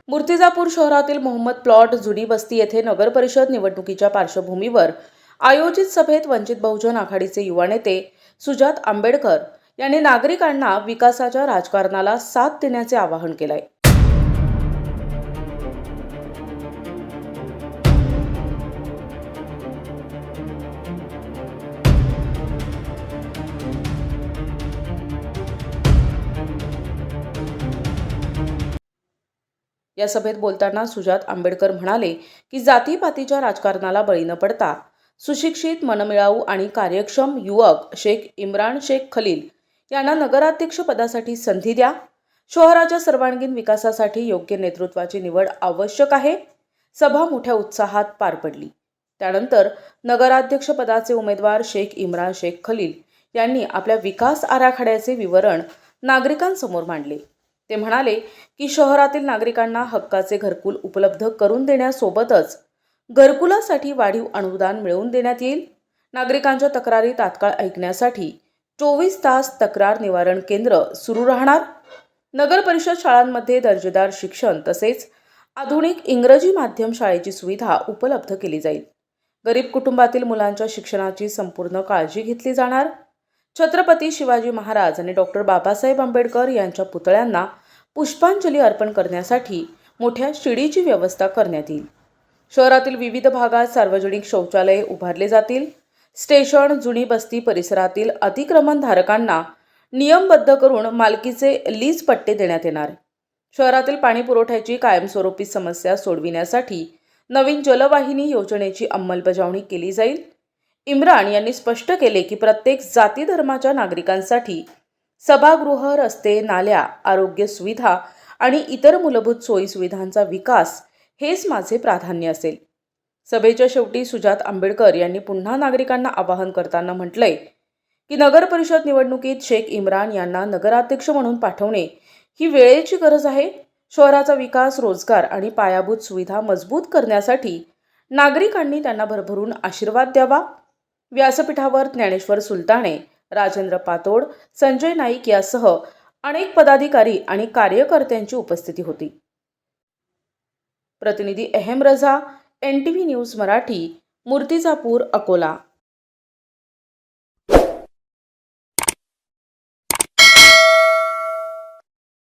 मूर्तिजापूर शहरातील मोहम्मद प्लॉट जुनी बस्ती येथे नगर परिषद निवडणुकीच्या पार्श्वभूमीवर आयोजित सभेत वंचित बहुजन आघाडीचे युवा नेते सुजात आंबेडकर यांनी नागरिकांना विकासाच्या राजकारणाला साथ देण्याचे आवाहन केले. या सभेत बोलताना सुजात आंबेडकर म्हणाले की जातीपातीच्या राजकारणाला बळी न पडता सुशिक्षित, मनमिळावू आणि कार्यक्षम युवक शेख इम्रान शेख खलील यांना नगराध्यक्ष पदासाठी संधी द्या. शहराच्या सर्वांगीण विकासासाठी योग्य नेतृत्वाची निवड आवश्यक आहे. सभा मोठ्या उत्साहात पार पडली. त्यानंतर नगराध्यक्ष पदाचे उमेदवार शेख इम्रान शेख खलील यांनी आपल्या विकास आराखड्याचे विवरण नागरिकांसमोर मांडले. ते म्हणाले की शहरातील नागरिकांना हक्काचे घरकुल उपलब्ध करून देण्यासोबतच घरकुलासाठी वाढीव अनुदान मिळवून देण्यात येईल. नागरिकांच्या तक्रारी तात्काळ ऐकण्यासाठी 24 तास तक्रार निवारण केंद्र सुरू राहणार. नगर परिषद शाळांमध्ये दर्जेदार शिक्षण तसेच आधुनिक इंग्रजी माध्यम शाळेची सुविधा उपलब्ध केली जाईल. गरीब कुटुंबातील मुलांच्या शिक्षणाची संपूर्ण काळजी घेतली जाणार. छत्रपती शिवाजी महाराज आणि डॉक्टर बाबासाहेब आंबेडकर यांच्या पुतळ्यांना पुष्पांजली अर्पण करण्यासाठी मोठ्या शिडीची व्यवस्था करण्यात येईल. शहरातील विविध भागात सार्वजनिक शौचालये उभारले जातील. स्टेशन, जुनी बस्ती परिसरातील अतिक्रमणधारकांना नियमबद्ध करून मालकीचे लीज पट्टे देण्यात येणार. शहरातील पाणी पुरवठ्याची कायमस्वरूपी समस्या सोडविण्यासाठी नवीन जलवाहिनी योजनेची अंमलबजावणी केली जाईल. इम्रान यांनी स्पष्ट केले की प्रत्येक जाती धर्माच्या नागरिकांसाठी सभागृह, रस्ते, नाल्या, आरोग्य सुविधा आणि इतर मूलभूत सोयीसुविधांचा विकास हेच माझे प्राधान्य असेल. सभेच्या शेवटी सुजात आंबेडकर यांनी पुन्हा नागरिकांना आवाहन करताना म्हटलंय की नगर परिषद निवडणुकीत शेख इम्रान यांना नगराध्यक्ष म्हणून पाठवणे ही वेळेची गरज आहे. शहराचा विकास, रोजगार आणि पायाभूत सुविधा मजबूत करण्यासाठी नागरिकांनी त्यांना भरभरून आशीर्वाद द्यावा. व्यासपीठावर ज्ञानेश्वर सुलताने, राजेंद्र पातोड, संजय नाईक यासह अनेक पदाधिकारी आणि कार्यकर्त्यांची उपस्थिती होती. प्रतिनिधी अहम रजा, NTV न्यूज मराठी, मूर्तिजापूर, अकोला.